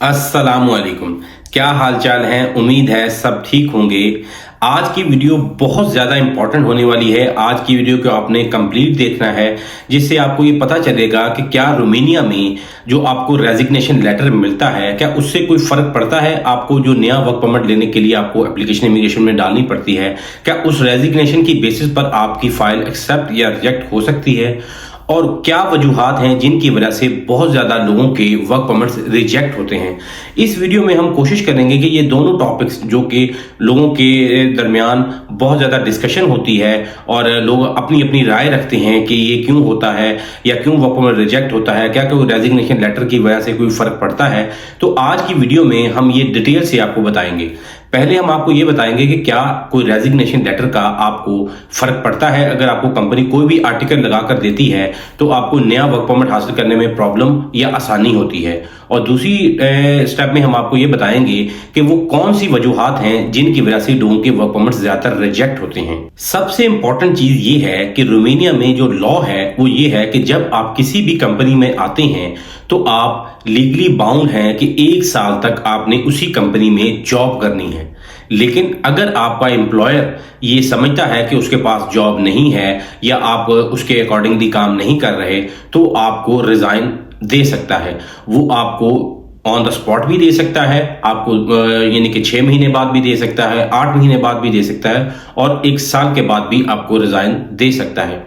अस्सलामुअलैकुम। क्या हाल चाल है? उम्मीद है सब ठीक होंगे। आज की वीडियो बहुत ज़्यादा इंपॉर्टेंट होने वाली है। आज की वीडियो को आपने कंप्लीट देखना है, जिससे आपको ये पता चलेगा कि क्या रोमानिया में जो आपको रेजिग्नेशन लेटर मिलता है, क्या उससे कोई फ़र्क पड़ता है। आपको जो नया वर्क परमिट लेने के लिए आपको एप्लीकेशन इमिग्रेशन में डालनी पड़ती है, क्या उस रेजिग्नेशन की बेसिस पर आपकी फ़ाइल एक्सेप्ट या रिजेक्ट हो सकती है, और क्या वजूहात हैं जिनकी वजह से बहुत ज़्यादा लोगों के वर्क परमिट्स रिजेक्ट होते हैं। इस वीडियो में हम कोशिश करेंगे कि ये दोनों टॉपिक्स जो कि लोगों के दरमियान बहुत ज़्यादा डिस्कशन होती है और लोग अपनी अपनी राय रखते हैं कि ये क्यों होता है या क्यों वर्क परमिट रिजेक्ट होता है, क्या कोई रेजिग्नेशन लेटर की वजह से कोई फ़र्क पड़ता है। तो आज की वीडियो में हम ये डिटेल से आपको बताएंगे। पहले हम आपको ये बताएंगे कि क्या कोई रेजिग्नेशन लेटर का आपको फर्क पड़ता है। अगर आपको कंपनी कोई भी आर्टिकल लगाकर देती है तो आपको नया वर्क परमिट हासिल करने में प्रॉब्लम या आसानी होती है। और दूसरी स्टेप में हम आपको ये बताएंगे कि वो कौन सी वजूहात हैं जिनकी वजह से लोगों के वर्क परमिट ज्यादातर रिजेक्ट होते हैं। सबसे इंपॉर्टेंट चीज ये है कि रोमानिया में जो लॉ है वो ये है कि जब आप किसी भी कंपनी में आते हैं तो आप लीगली बाउंड हैं कि 1 साल तक आपने उसी कंपनी में जॉब करनी है। लेकिन अगर आपका एम्प्लॉयर ये समझता है कि उसके पास जॉब नहीं है या आप उसके अकॉर्डिंगली काम नहीं कर रहे, तो आपको रिजाइन दे सकता है। वो आपको ऑन द स्पॉट भी दे सकता है, आपको यानी कि 6 महीने बाद भी दे सकता है, 8 महीने बाद भी दे सकता है, और 1 साल के बाद भी आपको रिजाइन दे सकता है।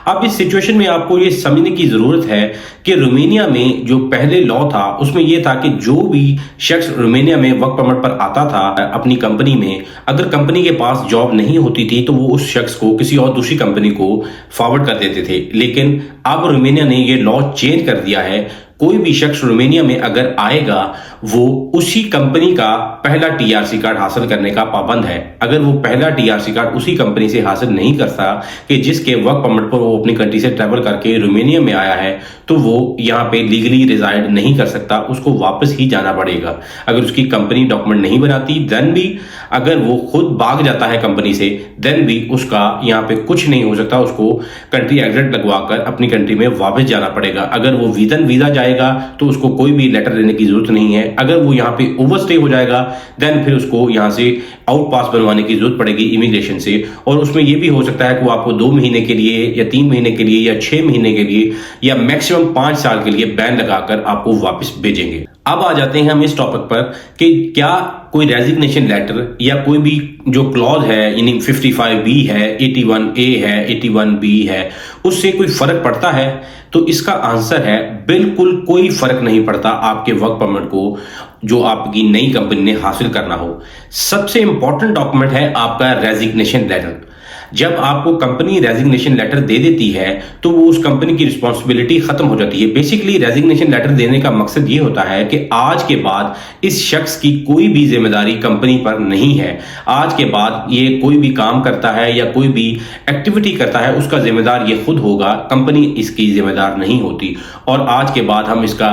अब इस सिचुएशन में आपको ये समझने की जरूरत है कि रोमानिया में जो पहले लॉ था उसमें यह था कि जो भी शख्स रोमानिया में वर्क परमिट पर आता था अपनी कंपनी में, अगर कंपनी के पास जॉब नहीं होती थी तो वो उस शख्स को किसी और दूसरी कंपनी को फॉरवर्ड कर देते थे। लेकिन अब रोमानिया ने ये लॉ चेंज कर दिया है। कोई भी शख्स रोमानिया में अगर आएगा वो उसी कंपनी का पहला टीआरसी कार्ड हासिल करने का पाबंद है। अगर वो पहला टीआरसी कार्ड उसी कंपनी से हासिल नहीं करता कि जिसके वर्क परमिट पर वो अपनी कंट्री से ट्रैवल करके रोमानिया में आया है, तो वो यहाँ पे लीगली रिजाइड नहीं कर सकता, उसको वापस ही जाना पड़ेगा। अगर उसकी कंपनी डॉक्यूमेंट नहीं बनाती देन भी, अगर वो खुद भाग जाता है कंपनी से देन भी उसका यहाँ पे कुछ नहीं हो सकता, उसको कंट्री एग्जिट लगवाकर अपनी कंट्री में वापस जाना पड़ेगा। अगर वो वीजा जाएगा तो उसको कोई भी लेटर देने की जरूरत नहीं है। अगर वो यहाँ पे ओवरस्टे हो जाएगा देन फिर उसको यहाँ से आउट पास बनवाने की जरूरत पड़ेगी इमिग्रेशन से, और उसमें ये भी हो सकता है कि वो आपको 2 महीने के लिए या 3 महीने के लिए या 6 महीने के लिए या मैक्सिमम 5 साल के लिए बैन लगाकर आपको वापस भेजेंगे। अब आ जाते हैं हम इस टॉपिक पर कि क्या कोई रेजिग्नेशन लेटर या कोई भी जो क्लॉज है यानी 55B है, 81A है, 81B है, उससे कोई फर्क पड़ता है। तो इसका आंसर है बिल्कुल कोई फर्क नहीं पड़ता आपके वर्क परमिट को जो आपकी नई कंपनी ने हासिल करना हो। सबसे इंपॉर्टेंट डॉक्यूमेंट है आपका रेजिग्नेशन लेटर। जब आपको कंपनी रेजिग्नेशन लेटर दे देती है तो वो उस कंपनी की रिस्पॉन्सिबिलिटी खत्म हो जाती है। बेसिकली रेजिग्नेशन लेटर देने का मकसद ये होता है कि आज के बाद इस शख्स की कोई भी जिम्मेदारी कंपनी पर नहीं है। आज के बाद ये कोई भी काम करता है या कोई भी एक्टिविटी करता है उसका जिम्मेदार ये खुद होगा, कंपनी इसकी जिम्मेदार नहीं होती। और आज के बाद हम इसका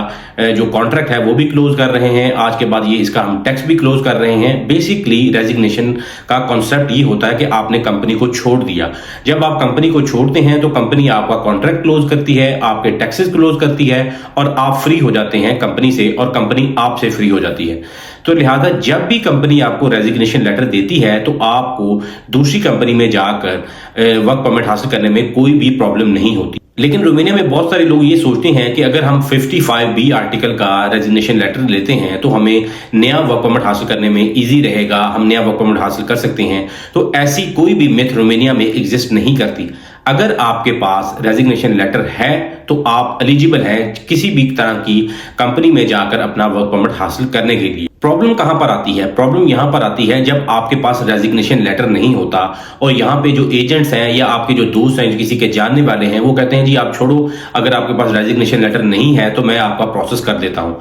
जो कॉन्ट्रैक्ट है वो भी क्लोज कर रहे हैं, आज के बाद ये इसका हम टैक्स भी क्लोज कर रहे हैं। बेसिकली रेजिग्नेशन का कॉन्सेप्ट ये होता है कि आपने कंपनी को छोड़ दिया। जब आप कंपनी को छोड़ते हैं तो कंपनी आपका कॉन्ट्रैक्ट क्लोज करती है, आपके टैक्सेस क्लोज करती है और आप फ्री हो जाते हैं कंपनी से और कंपनी आपसे फ्री हो जाती है। तो लिहाजा जब भी कंपनी आपको रेजिग्नेशन लेटर देती है तो आपको दूसरी कंपनी में जाकर वर्क परमिट हासिल करने में कोई भी प्रॉब्लम नहीं होती। लेकिन रोमानिया में बहुत सारे लोग ये सोचते हैं कि अगर हम 55B आर्टिकल का रेजिग्नेशन लेटर लेते हैं तो हमें नया वर्क परमिट हासिल करने में इजी रहेगा, हम नया वर्क परमिट हासिल कर सकते हैं। तो ऐसी कोई भी मिथ रोमानिया में एग्जिस्ट नहीं करती। अगर आपके पास रेजिग्नेशन लेटर है तो आप एलिजिबल हैं किसी भी तरह की कंपनी में जाकर अपना वर्क परमिट हासिल करने के लिए। प्रॉब्लम कहां पर आती है? प्रॉब्लम यहां पर आती है जब आपके पास रेजिग्नेशन लेटर नहीं होता और यहां पे जो एजेंट्स हैं या आपके जो दोस्त हैं, किसी के जानने वाले हैं, वो कहते हैं जी आप छोड़ो, अगर आपके पास रेजिग्नेशन लेटर नहीं है तो मैं आपका प्रोसेस कर देता हूं।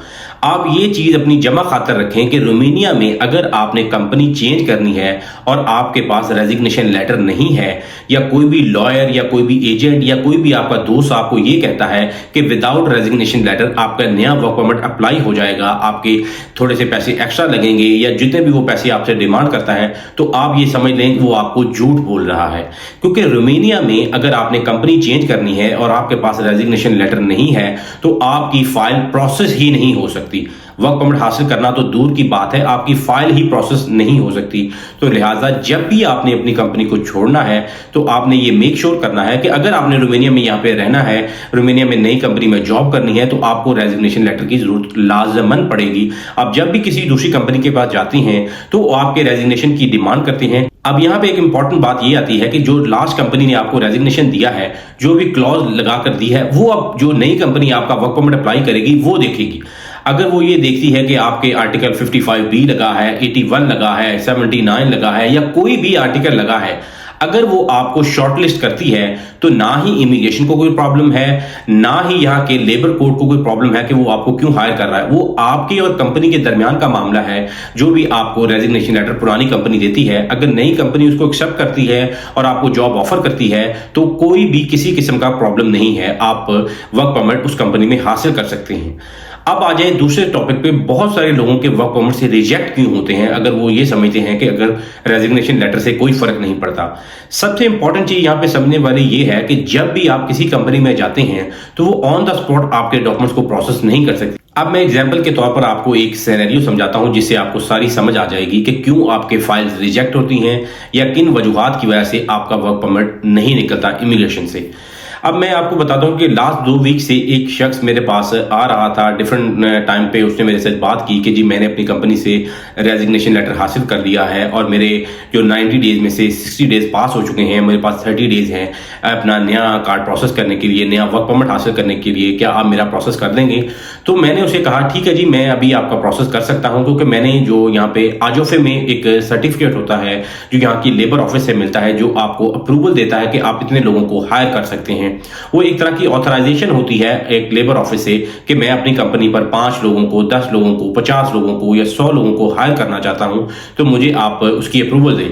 आप ये चीज अपनी जमा खातर रखें कि रोमानिया में अगर आपने कंपनी चेंज करनी है और आपके पास रेजिग्नेशन लेटर नहीं है या कोई भी लॉयर या कोई भी एजेंट या कोई भी आपका दोस्त आपको ये कहता है कि विदाउट रेजिग्नेशन लेटर आपका नया वर्क परमिट अप्लाई हो जाएगा, आपके थोड़े से पैसे एक्स्ट्रा लगेंगे या जितने भी वो पैसे आपसे डिमांड करता है, तो आप ये समझ लें कि वो आपको झूठ बोल रहा है। क्योंकि रोमानिया में अगर आपने कंपनी चेंज करनी है और आपके पास रेजिग्नेशन लेटर नहीं है तो आपकी फाइल प्रोसेस ही नहीं हो सकती। वर्क परमिट हासिल करना तो दूर की बात है, आपकी फाइल ही प्रोसेस नहीं हो सकती। तो लिहाजा जब भी आपने अपनी कंपनी को छोड़ना है तो आपने ये मेक श्योर करना है कि अगर आपने रोमानिया में यहाँ पे रहना है, रोमानिया में नई कंपनी में जॉब करनी है, तो आपको रेजिग्नेशन लेटर की जरूरत लाजमन पड़ेगी। अब जब भी किसी दूसरी कंपनी के पास जाती हैं तो आपके रेजिग्नेशन की डिमांड करते हैं। अब यहाँ पे एक इंपॉर्टेंट बात ये आती है कि जो लास्ट कंपनी ने आपको रेजिग्नेशन दिया है, जो भी क्लॉज लगा कर दी है, वो अब जो नई कंपनी आपका वर्क परमिट अप्लाई करेगी वो देखेगी। अगर वो ये देखती है कि आपके आर्टिकल 55B लगा है, 81 लगा है, 79 लगा है या कोई भी आर्टिकल लगा है, अगर वो आपको शॉर्टलिस्ट करती है तो ना ही इमिग्रेशन को कोई प्रॉब्लम है, ना ही यहाँ के लेबर कोड को कोई प्रॉब्लम है कि वो आपको क्यों हायर कर रहा है। वो आपकी और कंपनी के दरमियान का मामला है। जो भी आपको रेजिग्नेशन लेटर पुरानी कंपनी देती है, अगर नई कंपनी उसको एक्सेप्ट करती है और आपको जॉब ऑफर करती है तो कोई भी किसी किस्म का प्रॉब्लम नहीं है, आप वर्क परमिट उस कंपनी में हासिल कर सकते हैं। अब आ जाए दूसरे टॉपिक पे, बहुत सारे लोगों के वर्क परमिट से रिजेक्ट क्यों होते हैं अगर वो ये समझते हैं कि अगर रेजिग्नेशन लेटर से कोई फर्क नहीं पड़ता। सबसे इंपॉर्टेंट चीज यहाँ पे समझने वाली ये है कि जब भी आप किसी कंपनी में जाते हैं तो वो ऑन द स्पॉट आपके डॉक्यूमेंट्स को प्रोसेस नहीं कर सकते। अब मैं एग्जांपल के तौर पर आपको एक सिनेरियो समझाता हूं जिससे आपको सारी समझ आ जाएगी कि क्यों आपके फाइल्स रिजेक्ट होती हैं या किन वजूहात की वजह से आपका वर्क परमिट नहीं निकलता इमिग्रेशन से। अब मैं आपको बताता हूं कि लास्ट 2 वीक से एक शख्स मेरे पास आ रहा था, डिफरेंट टाइम पे उसने मेरे साथ बात की कि जी मैंने अपनी कंपनी से रेजिग्नेशन लेटर हासिल कर लिया है और मेरे जो 90 डेज में से 60 डेज पास हो चुके हैं, मेरे पास 30 डेज हैं अपना नया कार्ड प्रोसेस करने के लिए, नया वर्क परमिट हासिल करने के लिए, क्या आप मेरा प्रोसेस कर देंगे? तो मैंने उसे कहा ठीक है जी, मैं अभी आपका प्रोसेस कर सकता हूँ, क्योंकि मैंने जो यहाँ पे आजोफे में एक सर्टिफिकेट होता है जो यहाँ की लेबर ऑफिस से मिलता है, जो आपको अप्रूवल देता है कि आप इतने लोगों को हायर कर सकते हैं। वो एक तरह की ऑथराइजेशन होती है एक लेबर ऑफिस से कि मैं अपनी कंपनी पर 5 लोगों को, 10 लोगों को, 50 लोगों को या 100 लोगों को हायर करना चाहता हूं, तो मुझे आप उसकी अप्रूवल दें।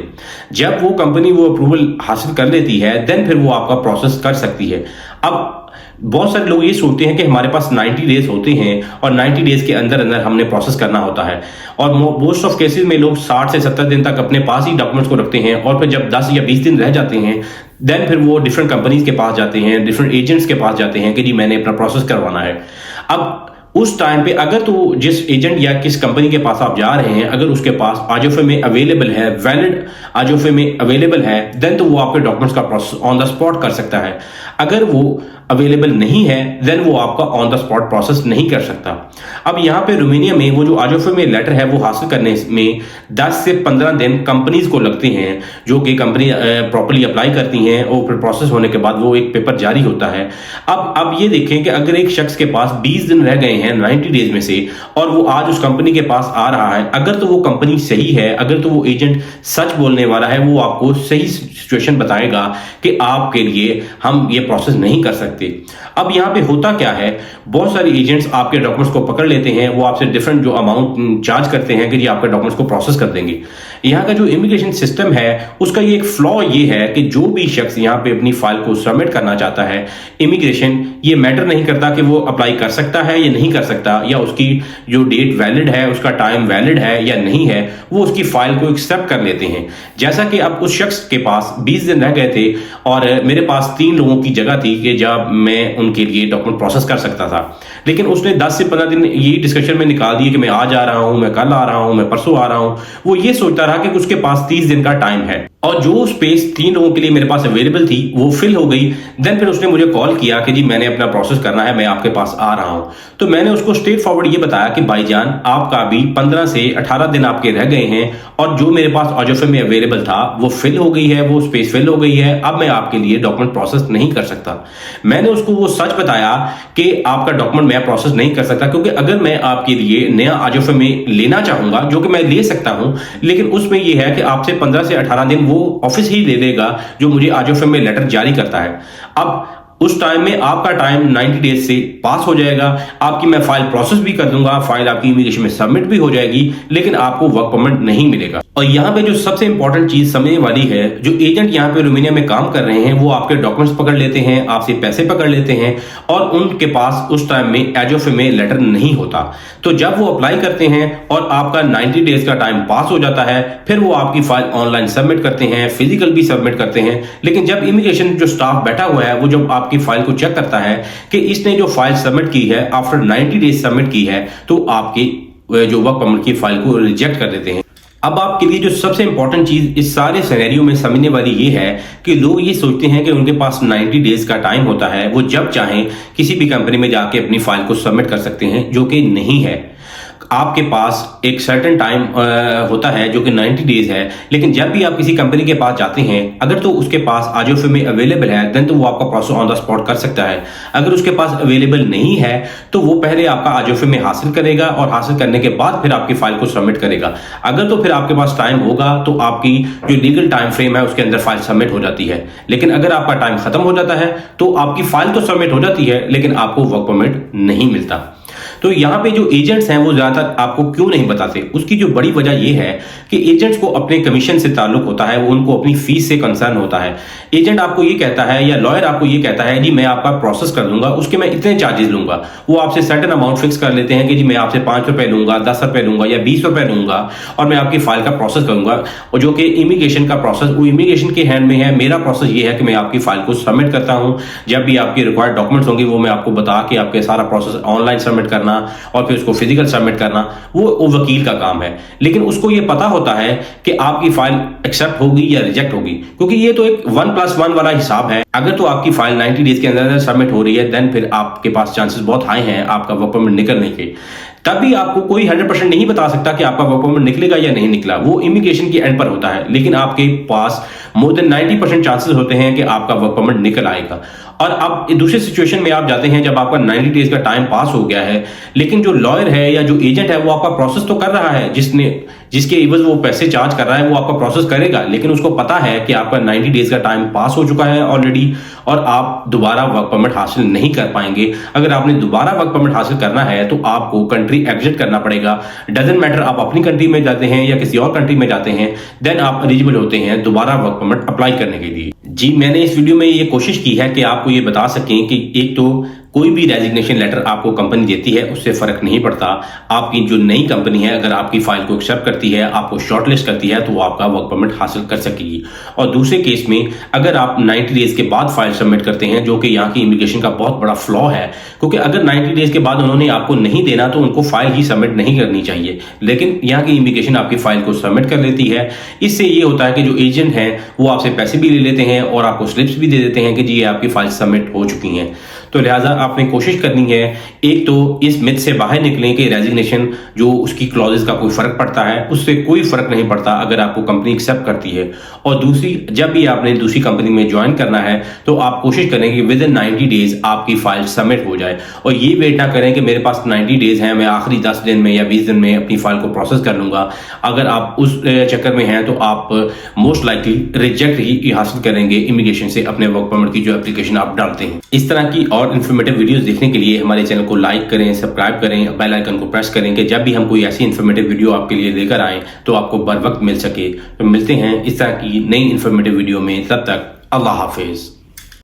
जब वो कंपनी वो अप्रूवल हासिल कर लेती है देन फिर वो आपका प्रोसेस कर सकती है। अब बहुत सारे लोग ये सोचते हैं कि हमारे पास 90 डेज होते हैं और 90 डेज के अंदर अंदर हमने प्रोसेस करना होता है, और मोस्ट ऑफ केसेस में लोग 60 से 70 दिन तक अपने पास ही डॉक्यूमेंट्स को रखते हैं और फिर जब 10 या 20 दिन रह जाते हैं देन फिर वो डिफरेंट कंपनीज के पास जाते हैं, डिफरेंट एजेंट्स के पास जाते हैं कि जी मैंने अपना प्रोसेस करवाना है। अब उस टाइम पे अगर तो जिस एजेंट या किस कंपनी के पास आप जा रहे हैं अगर उसके पास आजोफे में अवेलेबल है, वैलिड आजोफे में अवेलेबल है, देन तो वो आपके डॉक्यूमेंट्स का प्रोसेस ऑन द स्पॉट कर सकता है। अगर वो अवेलेबल नहीं है देन वो आपका ऑन द स्पॉट प्रोसेस नहीं कर सकता। अब यहाँ पे रोमानिया में वो जो आजोफे में लेटर है वो हासिल करने में 10 से 15 दिन कंपनीज को लगते हैं, जो कि कंपनी प्रॉपर्ली अप्लाई करती हैं और फिर प्रोसेस होने के बाद वो एक पेपर जारी होता है। अब ये देखें कि अगर एक शख्स के पास 20 दिन रह गए हैं 90 डेज में से और वो आज उस कंपनी के पास आ रहा है, अगर तो वो कंपनी सही है, अगर तो वो एजेंट सच बोलने वाला है, वो आपको सही सिचुएशन बताएगा कि आपके लिए हम ये प्रोसेस नहीं कर सकते। अब यहाँ पे होता क्या है, बहुत सारे एजेंट्स आपके डॉक्यूमेंट्स को पकड़ लेते हैं, वो आपसे डिफरेंट जो अमाउंट चार्ज करते हैं कि जी आपके डॉक्यूमेंट्स को प्रोसेस कर देंगे। यहाँ का जो इमिग्रेशन सिस्टम है उसका ये एक फ्लॉ ये है कि जो भी शख्स यहाँ पे अपनी फाइल को सबमिट करना चाहता है, इमिग्रेशन ये मैटर नहीं करता कि वो अप्लाई कर सकता है या नहीं कर सकता, या उसकी जो डेट वैलिड है, उसका टाइम वैलिड है या नहीं है, वो उसकी फाइल को एक्सेप्ट कर लेते हैं। जैसा कि अब उस शख्स के पास 20 दिन रह गए थे और मेरे पास 3 लोगों की जगह थी कि जब मैं उनके लिए डॉक्यूमेंट प्रोसेस कर सकता था, लेकिन उसने 10 से 15 दिन यही डिस्कशन में निकाल दिए कि मैं आज आ रहा हूं, मैं कल आ रहा हूं, मैं परसों आ रहा हूं। वो ये सोचता रहा कि उसके पास 30 दिन का टाइम है और जो स्पेस 3 लोगों के लिए मेरे पास अवेलेबल थी वो फिल हो गई। देन फिर उसने मुझे कॉल किया कि जी मैंने अपना प्रोसेस करना है, मैं आपके पास आ रहा हूं। तो मैंने उसको स्ट्रेट फॉरवर्ड ये बताया कि भाईजान आपका अभी 15 से 18 दिन आपके रह गए हैं और जो मेरे पास आजोफे में अवेलेबल था वो फिल हो गई है, वो स्पेस फिल हो गई है, अब मैं आपके लिए डॉक्यूमेंट प्रोसेस नहीं कर सकता। मैंने उसको वो सच बताया कि आपका डॉक्यूमेंट मैं प्रोसेस नहीं कर सकता, क्योंकि अगर मैं आपके लिए नया आजोफे में लेना चाहूंगा, जो कि मैं ले सकता हूं, लेकिन उसमें यह है कि आपसे 15 से 18 दिन वो ऑफिस ही ले लेगा जो मुझे आजोफे में लेटर जारी करता है। अब उस टाइम में आपका टाइम 90 डेज से पास हो जाएगा, आपकी मैं फाइल प्रोसेस भी कर दूंगा, फाइल आपकी इमिग्रेशन में सबमिट भी हो जाएगी, लेकिन आपको वर्क परमिट नहीं मिलेगा। और यहाँ पे जो सबसे इंपॉर्टेंट चीज समझने वाली है, जो एजेंट यहाँ पे रोमानिया में काम कर रहे हैं वो आपके डॉक्यूमेंट्स पकड़ लेते हैं, आपसे पैसे पकड़ लेते हैं और उनके पास उस टाइम में आजोफे में लेटर नहीं होता। तो जब वो अप्लाई करते हैं और आपका 90 डेज का टाइम पास हो जाता है, फिर वो आपकी फाइल ऑनलाइन सबमिट करते हैं, फिजिकल भी सबमिट करते हैं। लेकिन जब इमिग्रेशन जो स्टाफ बैठा हुआ है वो जब आपकी फाइल को चेक करता है कि इसने जो फाइल सबमिट की है आफ्टर 90 डेज सबमिट की है, तो आपकी जो वर्क परमिट की फाइल को रिजेक्ट कर देते हैं। अब आपके लिए जो सबसे इंपॉर्टेंट चीज इस सारे सिनेरियो में समझने वाली ये है कि लोग ये सोचते हैं कि उनके पास 90 डेज का टाइम होता है, वो जब चाहें किसी भी कंपनी में जाके अपनी फाइल को सबमिट कर सकते हैं, जो कि नहीं है। आपके पास एक सर्टेन टाइम होता है जो कि 90 डेज है, लेकिन जब भी आप किसी कंपनी के पास जाते हैं, अगर तो उसके पास आजोफे में अवेलेबल है देन तो वो आपका प्रोसेस ऑन द स्पॉट कर सकता है। अगर उसके पास अवेलेबल नहीं है तो वो पहले आपका आजोफे में हासिल करेगा और हासिल करने के बाद फिर आपकी फाइल को सबमिट करेगा। अगर तो फिर आपके पास टाइम होगा तो आपकी जो लीगल टाइम फ्रेम है उसके अंदर फाइल सबमिट हो जाती है, लेकिन अगर आपका टाइम खत्म हो जाता है तो आपकी फाइल तो सबमिट हो जाती है लेकिन आपको वर्क परमिट नहीं मिलता। तो यहाँ पे जो एजेंट्स हैं वो ज्यादातर आपको क्यों नहीं बताते, उसकी जो बड़ी वजह ये है कि एजेंट्स को अपने कमीशन से ताल्लुक होता है, वो उनको अपनी फीस से कंसर्न होता है। एजेंट आपको ये कहता है या लॉयर आपको ये कहता है जी मैं आपका प्रोसेस कर दूंगा, उसके मैं इतने चार्जेस लूंगा। वो आपसे सर्टेन अमाउंट फिक्स कर लेते हैं कि जी मैं आपसे 5 रुपए लूंगा, 10 रुपए लूंगा या 20 रुपए लूंगा और मैं आपकी फाइल का प्रोसेस करूंगा। और जो कि इमिग्रेशन का प्रोसेस वो इमिग्रेशन के हैंड में है। मेरा प्रोसेस ये है कि मैं आपकी फाइल को सबमिट करता हूं, जब भी आपकी रिक्वायर्ड डॉक्यूमेंट्स होंगे वो मैं आपको बता के आपके सारा प्रोसेस ऑनलाइन सबमिट करना और फिर उसको फिजिकल सबमिट करना वो वकील का काम है। लेकिन उसको ये पता होता है कि आपकी फाइल एक्सेप्ट होगी या रिजेक्ट होगी, क्योंकि ये तो एक 1+1 वाला हिसाब है। अगर तो आपकी फाइल 90 डेज के अंदर सबमिट हो रही है देन फिर आपके पास चांसेस बहुत हाई हैं आपका वर्क परमिट निकलने के। तब भी आपको कोई 100% नहीं बता सकता कि आपका वर्क परमिट निकलेगा या नहीं निकला, वो इमिग्रेशन की एंड पर होता है। लेकिन आपके पास मोर देन 90% चांसेस होते हैं कि आपका वर्क परमिट निकल आएगा। और अब दूसरे सिचुएशन में आप जाते हैं जब आपका 90 डेज का टाइम पास हो गया है, लेकिन जो लॉयर है या जो एजेंट है वो आपका प्रोसेस तो कर रहा है, जिसके एवज वो पैसे चार्ज कर रहा है वो आपका प्रोसेस करेगा, लेकिन उसको पता है कि आपका 90 डेज का टाइम पास हो चुका है ऑलरेडी और आप दोबारा वर्क परमिट हासिल नहीं कर पाएंगे। अगर आपने दोबारा वर्क परमिट हासिल करना है तो आपको कंट्री एग्जिट करना पड़ेगा। डजंट मैटर आप अपनी कंट्री में जाते हैं या किसी और कंट्री में जाते हैं, देन आप एलिजिबल होते हैं दोबारा वर्क परमिट अप्लाई करने के लिए। जी मैंने इस वीडियो में ये कोशिश की है कि आपको ये बता सकें कि एक तो कोई भी रेजिग्नेशन लेटर आपको कंपनी देती है उससे फर्क नहीं पड़ता। आपकी जो नई कंपनी है अगर आपकी फाइल को एक्सेप्ट करती है, आपको शॉर्टलिस्ट करती है तो वो आपका वर्क परमिट हासिल कर सकेगी। और दूसरे केस में अगर आप 90 डेज के बाद फाइल सबमिट करते हैं, जो कि यहाँ की इमिग्रेशन का बहुत बड़ा फ्लॉ है, क्योंकि अगर 90 डेज के बाद उन्होंने आपको नहीं देना तो उनको फाइल ही सबमिट नहीं करनी चाहिए, लेकिन यहाँ की इमिग्रेशन आपकी फाइल को सबमिट कर लेती है। इससे ये होता है कि जो एजेंट हैं वो आपसे पैसे भी ले लेते हैं और आपको स्लिप्स भी दे देते हैं कि जी ये आपकी फाइल सबमिट हो चुकी हैं। तो लिहाजा आपने कोशिश करनी है एक तो इस मिथ से बाहर निकलें कि रेजिग्नेशन जो उसकी क्लॉजेस का कोई फर्क पड़ता है, उससे कोई फर्क नहीं पड़ता अगर आपको कंपनी एक्सेप्ट करती है। और दूसरी, जब भी आपने दूसरी कंपनी में ज्वाइन करना है तो आप कोशिश करें कि विद इन 90 डेज आपकी फाइल सबमिट हो जाए। और ये वेट ना करें कि मेरे पास 90 डेज हैं, मैं आखिरी 10 दिन में या 20 दिन में अपनी फाइल को प्रोसेस कर लूंगा। अगर आप उस चक्कर में हैं तो आप मोस्ट लाइकली रिजेक्ट ही हासिल करेंगे इमिग्रेशन से अपने वर्क परमिट की जो एप्लीकेशन आप डालते हैं। इस तरह की और इन्फॉर्मेटिव वीडियोस देखने के लिए हमारे चैनल को लाइक करें, सब्सक्राइब करें, बेल आइकन को प्रेस करें कि जब भी हम कोई ऐसी इन्फॉर्मेटिव वीडियो आपके लिए लेकर आएं तो आपको बर वक्त मिल सके। तो मिलते हैं इस तरह की नई इन्फॉर्मेटिव वीडियो में, तब तक अल्लाह हाफिज।